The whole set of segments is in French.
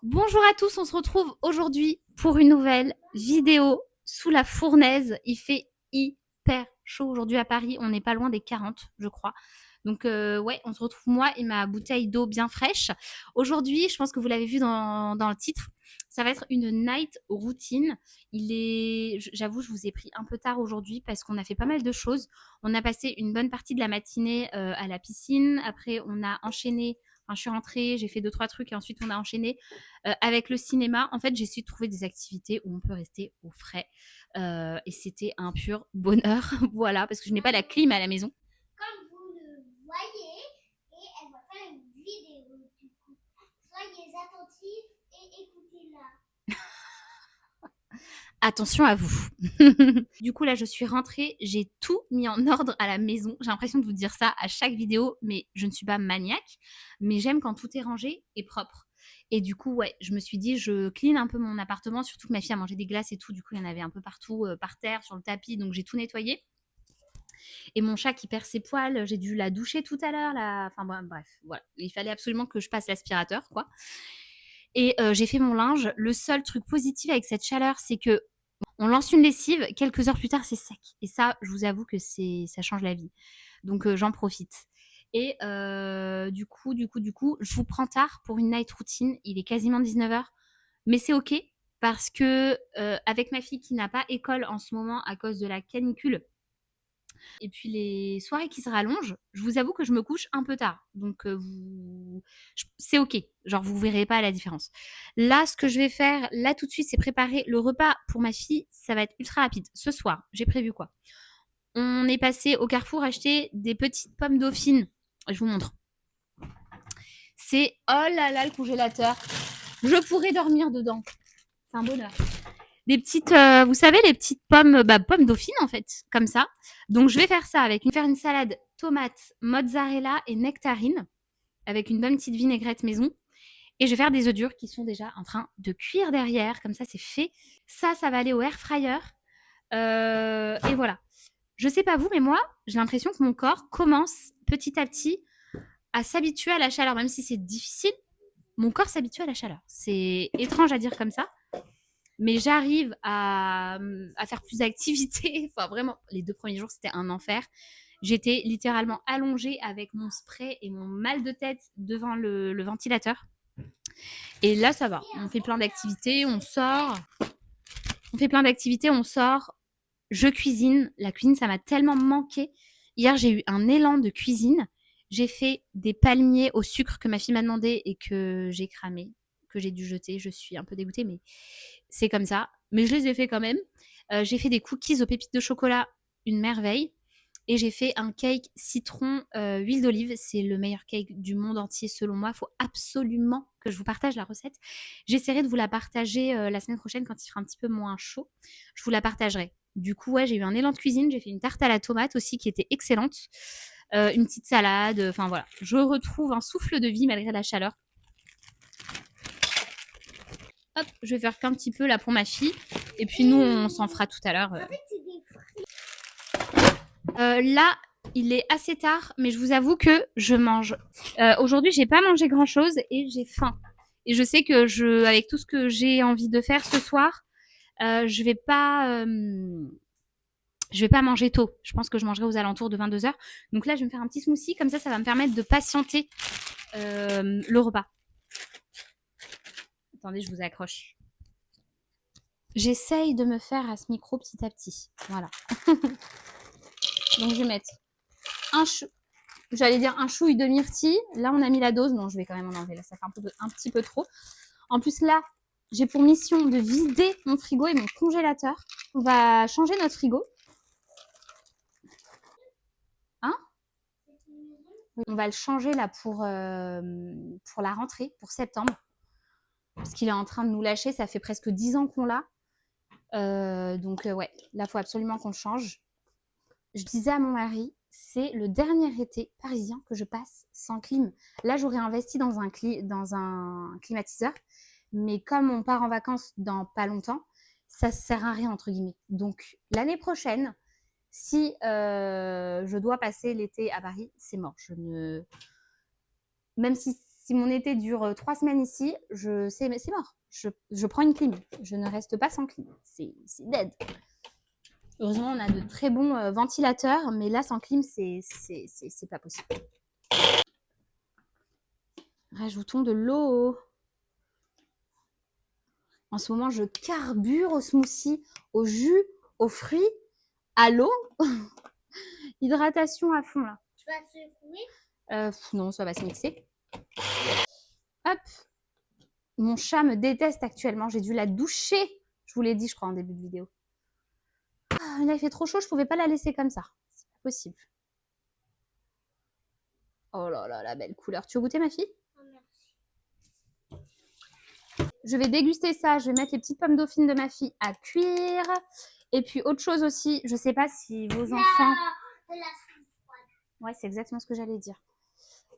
Bonjour à tous, on se retrouve aujourd'hui pour une nouvelle vidéo sous la fournaise. Il fait hyper chaud aujourd'hui à Paris, on n'est pas loin des 40 je crois. Donc ouais, on se retrouve moi et ma bouteille d'eau bien fraîche. Aujourd'hui, je pense que vous l'avez vu dans le titre, ça va être une night routine. J'avoue, je vous ai pris un peu tard aujourd'hui parce qu'on a fait pas mal de choses. On a passé une bonne partie de la matinée à la piscine. Après, on a enchaîné. Enfin, je suis rentrée, j'ai fait 2-3 trucs et ensuite on a enchaîné avec le cinéma. En fait, j'ai essayé de trouver des activités où on peut rester au frais. Et c'était un pur bonheur. Voilà, parce que je n'ai pas la clim à la maison. Comme vous le voyez, et elle va faire une vidéo du coup. Soyez attentifs et écoutez-la. Attention à vous. Du coup, là, je suis rentrée, j'ai tout mis en ordre à la maison. J'ai l'impression de vous dire ça à chaque vidéo, mais je ne suis pas maniaque. Mais j'aime quand tout est rangé et propre. Et du coup, ouais, je me suis dit, je clean un peu mon appartement, surtout que ma fille a mangé des glaces et tout. Du coup, il y en avait un peu partout, par terre, sur le tapis, donc j'ai tout nettoyé. Et mon chat qui perd ses poils, j'ai dû la doucher tout à l'heure. Enfin bref, voilà. Il fallait absolument que je passe l'aspirateur, quoi. Et j'ai fait mon linge. Le seul truc positif avec cette chaleur, c'est que on lance une lessive, quelques heures plus tard, c'est sec. Et ça, je vous avoue que ça change la vie. Donc j'en profite. Et du coup, je vous prends tard pour une night routine. Il est quasiment 19h. Mais c'est OK parce que avec ma fille qui n'a pas école en ce moment à cause de la canicule, et puis les soirées qui se rallongent, je vous avoue que je me couche un peu tard. Donc c'est OK. Genre vous verrez pas la différence. Là, ce que je vais faire là tout de suite, c'est préparer le repas pour ma fille. Ça va être ultra rapide. Ce soir, j'ai prévu quoi? On est passé au Carrefour acheter des petites pommes dauphines. Je vous montre. C'est oh là là le congélateur. Je pourrais dormir dedans. C'est un bonheur. Des petites, vous savez, les petites pommes, pommes dauphines en fait, comme ça. Donc je vais faire ça faire une salade tomate, mozzarella et nectarine avec une bonne petite vinaigrette maison. Et je vais faire des œufs durs qui sont déjà en train de cuire derrière, comme ça c'est fait. Ça va aller au air fryer. Et voilà. Je sais pas vous, mais moi, j'ai l'impression que mon corps commence petit à petit à s'habituer à la chaleur, même si c'est difficile. Mon corps s'habitue à la chaleur. C'est étrange à dire comme ça, mais j'arrive à faire plus d'activités. Enfin, vraiment, les 2 premiers jours, c'était un enfer. J'étais littéralement allongée avec mon spray et mon mal de tête devant le ventilateur. Et là, ça va. On fait plein d'activités, on sort. On fait plein d'activités, on sort. Je cuisine. La cuisine, ça m'a tellement manqué. Hier, j'ai eu un élan de cuisine. J'ai fait des palmiers au sucre que ma fille m'a demandé et que j'ai cramé, que j'ai dû jeter. Je suis un peu dégoûtée, mais c'est comme ça. Mais je les ai fait quand même. J'ai fait des cookies aux pépites de chocolat, une merveille. Et j'ai fait un cake citron huile d'olive. C'est le meilleur cake du monde entier selon moi. Il faut absolument que je vous partage la recette. J'essaierai de vous la partager la semaine prochaine quand il fera un petit peu moins chaud. Je vous la partagerai. Du coup, ouais, j'ai eu un élan de cuisine. J'ai fait une tarte à la tomate aussi qui était excellente. Une petite salade. Enfin voilà. Je retrouve un souffle de vie malgré la chaleur. Hop, je vais faire qu'un petit peu là pour ma fille. Et puis nous, on s'en fera tout à l'heure. En fait, c'est des Là, il est assez tard, mais je vous avoue que je mange. Aujourd'hui, j'ai pas mangé grand chose et j'ai faim. Et je sais que avec tout ce que j'ai envie de faire ce soir, je vais pas manger tôt. Je pense que je mangerai aux alentours de 22h. Donc là, je vais me faire un petit smoothie. Comme ça va me permettre de patienter le repas. Attendez, je vous accroche. J'essaye de me faire à ce micro petit à petit. Voilà. Donc je vais mettre j'allais dire un chouille de myrtille. Là, on a mis la dose. Non, je vais quand même en enlever. Là, ça fait un petit peu trop. En plus, là, j'ai pour mission de vider mon frigo et mon congélateur. On va changer notre frigo. Hein? On va le changer là pour la rentrée, pour septembre. Parce qu'il est en train de nous lâcher. Ça fait presque 10 ans qu'on l'a. Donc, ouais, là, il faut absolument qu'on le change. Je disais à mon mari, c'est le dernier été parisien que je passe sans clim. Là, j'aurais investi dans un climatiseur, mais comme on part en vacances dans pas longtemps, ça ne sert à rien, entre guillemets. Donc, l'année prochaine, si je dois passer l'été à Paris, c'est mort. Même si Si mon été dure 3 semaines ici, c'est mort. Je prends une clim. Je ne reste pas sans clim. C'est dead. Heureusement, on a de très bons ventilateurs, mais là, sans clim, c'est pas possible. Rajoutons de l'eau. En ce moment, je carbure au smoothie, au jus, aux fruits, à l'eau. Hydratation à fond, là. Tu vas secouer? Non, ça va se mixer. Hop. Mon chat me déteste actuellement. J'ai dû la doucher. Je vous l'ai dit, je crois, en début de vidéo. Ah, là, il fait trop chaud. Je pouvais pas la laisser comme ça. C'est pas possible. Oh là là, la belle couleur. Tu veux goûter, ma fille? Oh, merci. Je vais déguster ça. Je vais mettre les petites pommes dauphines de ma fille à cuire. Et puis, autre chose aussi. Je sais pas si vos enfants... Ouais, c'est exactement ce que j'allais dire.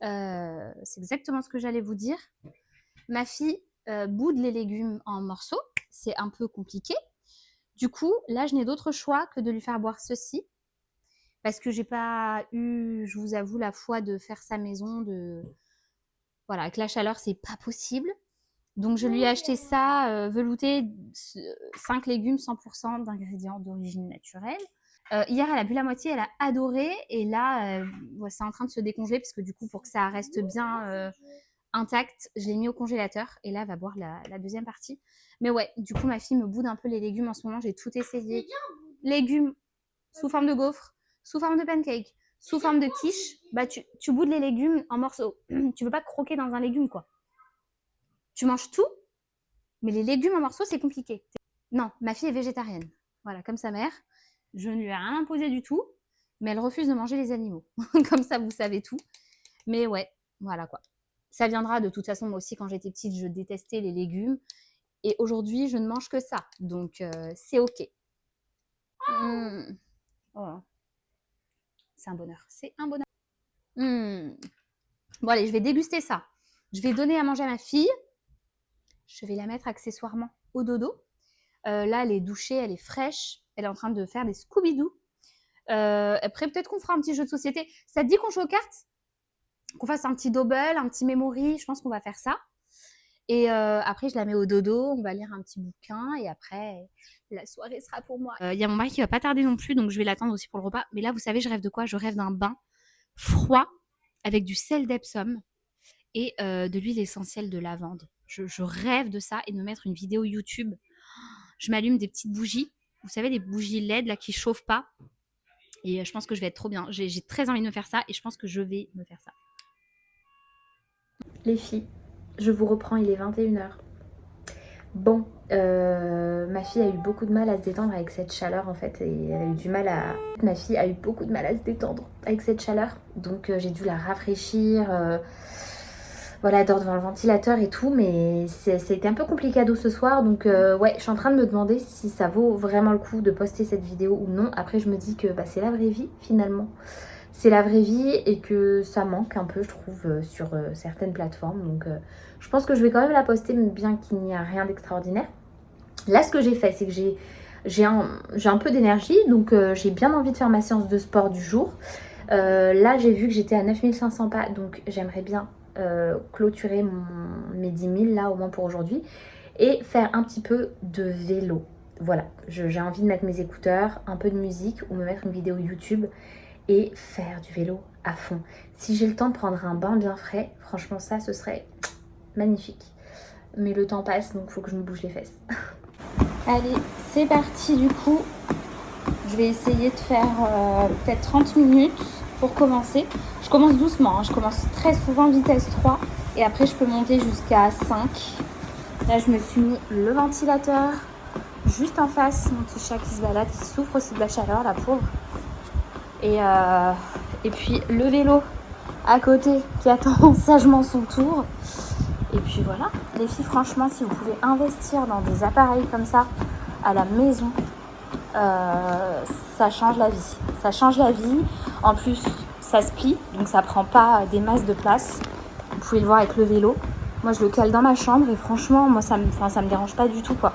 C'est exactement ce que j'allais vous dire. Ma fille boude les légumes en morceaux. C'est un peu compliqué. Du coup, là, je n'ai d'autre choix que de lui faire boire ceci. Parce que j'ai pas eu, je vous avoue, la foi de faire sa maison. Voilà, avec la chaleur, c'est pas possible. Donc, je lui ai acheté ça, velouté, 5 légumes, 100% d'ingrédients d'origine naturelle. Hier, elle a bu la moitié, elle a adoré. Et là, c'est en train de se décongeler parce que du coup, pour que ça reste bien intact, je l'ai mis au congélateur. Et là, elle va boire la deuxième partie. Mais ouais, du coup, ma fille me boude un peu les légumes en ce moment. J'ai tout essayé. Légumes sous forme de gaufres, sous forme de pancake, sous forme de quiche. Bah, tu boudes les légumes en morceaux. Tu veux pas te croquer dans un légume, quoi. Tu manges tout, mais les légumes en morceaux, c'est compliqué. Non, ma fille est végétarienne. Voilà, comme sa mère. Je ne lui ai rien imposé du tout, mais elle refuse de manger les animaux. Comme ça, vous savez tout. Mais ouais, voilà quoi. Ça viendra de toute façon, moi aussi, quand j'étais petite, je détestais les légumes. Et aujourd'hui, je ne mange que ça. Donc, c'est OK. Oh. C'est un bonheur. C'est un bonheur. Bon, allez, je vais déguster ça. Je vais donner à manger à ma fille. Je vais la mettre accessoirement au dodo. Là, elle est douchée, elle est fraîche. Elle est en train de faire des Scooby-Doo. Après, peut-être qu'on fera un petit jeu de société. Ça te dit qu'on joue aux cartes? Qu'on fasse un petit double, un petit memory? Je pense qu'on va faire ça. Et après, je la mets au dodo. On va lire un petit bouquin. Et après, la soirée sera pour moi. Il y a mon mari qui va pas tarder non plus. Donc, je vais l'attendre aussi pour le repas. Mais là, vous savez, je rêve de quoi? Je rêve d'un bain froid avec du sel d'Epsom et de l'huile essentielle de lavande. Je rêve de ça et de me mettre une vidéo YouTube. Je m'allume des petites bougies. Vous savez, des bougies LED là qui chauffent pas. Et je pense que je vais être trop bien. J'ai très envie de me faire ça et je pense que je vais me faire ça. Les filles, je vous reprends, il est 21h. Bon, ma fille a eu beaucoup de mal à se détendre avec cette chaleur en fait. Et elle a eu du mal à... Ma fille a eu beaucoup de mal à se détendre avec cette chaleur. Donc j'ai dû la rafraîchir. Voilà, elle dort devant le ventilateur et tout, mais c'était un peu complicado ce soir. Donc ouais, je suis en train de me demander si ça vaut vraiment le coup de poster cette vidéo ou non. Après, je me dis que bah, c'est la vraie vie finalement. C'est la vraie vie et que ça manque un peu, je trouve, sur certaines plateformes. Donc je pense que je vais quand même la poster, bien qu'il n'y a rien d'extraordinaire. Là, ce que j'ai fait, c'est que j'ai un peu d'énergie. Donc j'ai bien envie de faire ma séance de sport du jour. Là, j'ai vu que j'étais à 9500 pas. Donc j'aimerais bien... clôturer mes 10 000 là au moins pour aujourd'hui et faire un petit peu de vélo. Voilà, j'ai envie de mettre mes écouteurs, un peu de musique ou me mettre une vidéo YouTube et faire du vélo à fond. Si j'ai le temps de prendre un bain bien frais, franchement ça ce serait magnifique. Mais le temps passe donc il faut que je me bouge les fesses. Allez, c'est parti du coup. Je vais essayer de faire peut-être 30 minutes pour commencer. Je commence doucement, hein. Je commence très souvent vitesse 3 et après je peux monter jusqu'à 5. Là je me suis mis le ventilateur juste en face, mon petit chat qui se balade, qui souffre aussi de la chaleur, la pauvre. Et puis le vélo à côté qui attend sagement son tour. Et puis voilà, les filles, franchement, si vous pouvez investir dans des appareils comme ça à la maison, ça change la vie. Ça change la vie. En plus, ça se plie, donc ça prend pas des masses de place. Vous pouvez le voir avec le vélo. Moi, je le cale dans ma chambre et franchement, moi, ça me dérange pas du tout, quoi.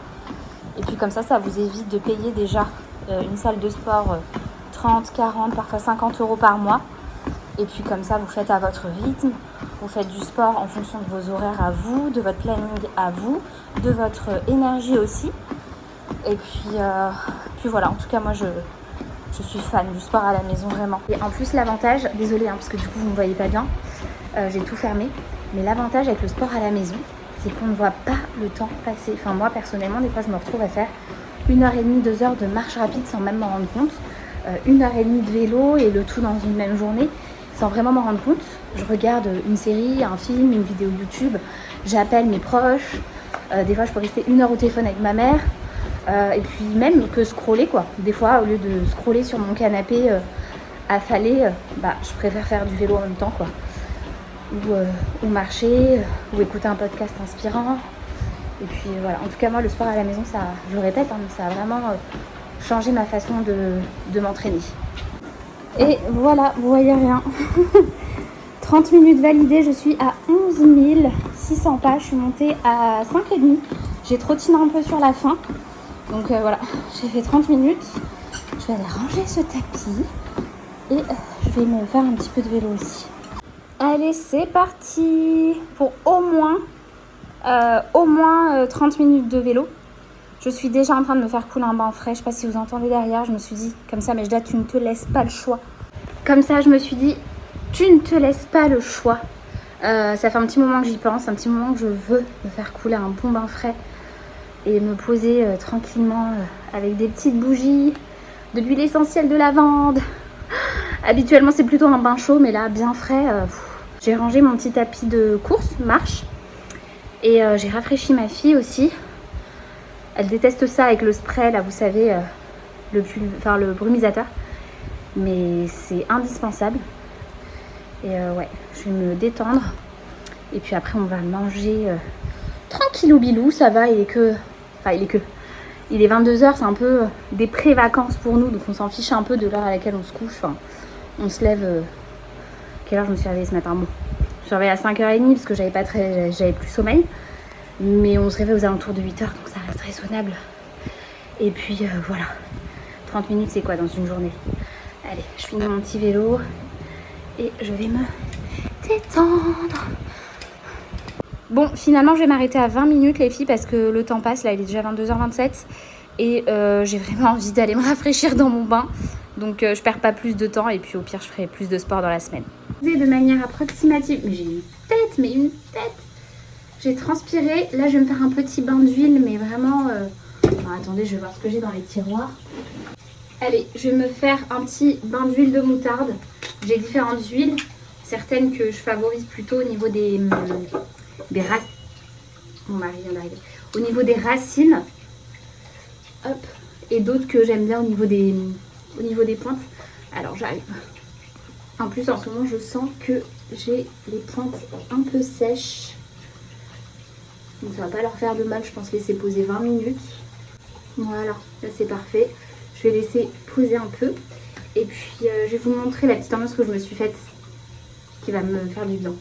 Et puis comme ça vous évite de payer déjà une salle de sport 30, 40, parfois 50 € par mois. Et puis comme ça, vous faites à votre rythme. vous faites du sport en fonction de vos horaires à vous, de votre planning à vous, de votre énergie aussi. Et puis voilà, en tout cas moi je suis fan du sport à la maison vraiment. Et en plus l'avantage, désolée parce que du coup vous ne me voyez pas bien, j'ai tout fermé, mais l'avantage avec le sport à la maison, c'est qu'on ne voit pas le temps passer. Enfin moi personnellement, des fois je me retrouve à faire 1h30, 2 heures de marche rapide sans même m'en rendre compte, 1h30 de vélo et le tout dans une même journée sans vraiment m'en rendre compte. Je regarde une série, un film, une vidéo YouTube, j'appelle mes proches, des fois je peux rester 1 heure au téléphone avec ma mère. Et puis même que scroller quoi. Des fois au lieu de scroller sur mon canapé affalé, je préfère faire du vélo en même temps quoi. Ou marcher, ou écouter un podcast inspirant. Et puis voilà, en tout cas moi le sport à la maison, ça, je le répète, ça a vraiment changé ma façon de m'entraîner. Et voilà, vous voyez rien. 30 minutes validées, je suis à 11 600 pas, je suis montée à 5,5. J'ai trottiné un peu sur la fin. Donc voilà, j'ai fait 30 minutes. Je vais aller ranger ce tapis et je vais me faire un petit peu de vélo aussi. Allez, c'est parti pour au moins 30 minutes de vélo. Je suis déjà en train de me faire couler un bain frais. Je sais pas si vous entendez derrière. Je me suis dit, comme ça, Majda, tu ne te laisses pas le choix. Comme ça, je me suis dit, tu ne te laisses pas le choix. Ça fait un petit moment que j'y pense, un petit moment que je veux me faire couler un bon bain frais. Et me poser tranquillement avec des petites bougies, de l'huile essentielle de lavande. Habituellement c'est plutôt un bain chaud, mais là bien frais. J'ai rangé mon petit tapis de course, marche. Et j'ai rafraîchi ma fille aussi. Elle déteste ça avec le spray, là vous savez, le brumisateur. Mais c'est indispensable. Et ouais, je vais me détendre. Et puis après on va manger tranquillou bilou, ça va, il est 22h, c'est un peu des pré-vacances pour nous, donc on s'en fiche un peu de l'heure à laquelle on se couche. Enfin, on se lève. Quelle heure je me suis réveillée ce matin? Bon, je me suis réveillée à 5h30 parce que j'avais plus sommeil. Mais on se réveille aux alentours de 8h, donc ça reste raisonnable. Et puis voilà. 30 minutes, c'est quoi dans une journée? Allez, je finis mon petit vélo et je vais me détendre. Bon, finalement, je vais m'arrêter à 20 minutes, les filles, parce que le temps passe. Là, il est déjà 22h27. Et j'ai vraiment envie d'aller me rafraîchir dans mon bain. Donc, je perds pas plus de temps. Et puis, au pire, je ferai plus de sport dans la semaine. De manière approximative. Mais j'ai une tête. J'ai transpiré. Là, je vais me faire un petit bain d'huile. Mais vraiment... attendez, je vais voir ce que j'ai dans les tiroirs. Allez, je vais me faire un petit bain d'huile de moutarde. J'ai différentes huiles. Certaines que je favorise plutôt au niveau des racines. Mon mari vient d'arriver. Au niveau des racines. Hop. Et d'autres que j'aime bien au niveau des pointes. Alors j'arrive. En plus en ce moment je sens que j'ai les pointes un peu sèches. Donc ça va pas leur faire de mal, je pense laisser poser 20 minutes. Voilà, là c'est parfait. Je vais laisser poser un peu. Et puis je vais vous montrer la petite ambiance que je me suis faite qui va me faire du bien.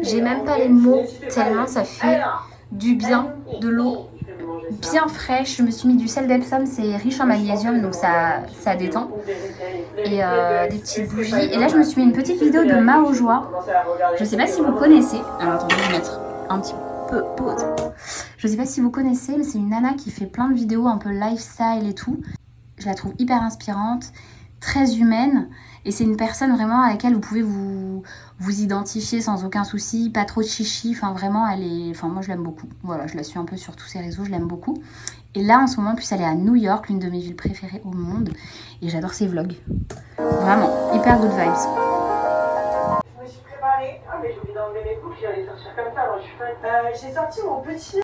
J'ai même pas les mots tellement ça fait du bien, de l'eau bien fraîche. Je me suis mis du sel d'Epsom, c'est riche en magnésium donc ça détend. Et des petites bougies. Et là je me suis mis une petite vidéo de Mao Joie. Je sais pas si vous connaissez. Alors attendez, je vais mettre un petit peu pause. Je sais pas si vous connaissez, mais c'est une nana qui fait plein de vidéos un peu lifestyle et tout. Je la trouve hyper inspirante, très humaine. Et c'est une personne vraiment à laquelle vous pouvez vous identifier sans aucun souci, pas trop de chichi, enfin vraiment moi je l'aime beaucoup. Voilà, je la suis un peu sur tous ses réseaux, je l'aime beaucoup. Et là en ce moment, en plus elle est à New York, l'une de mes villes préférées au monde, et j'adore ses vlogs. Vraiment, hyper good vibes. Je me suis préparée, mais j'ai oublié d'enlever mes boucles, j'allais sortir comme ça, alors je suis faite. J'ai sorti mon petit...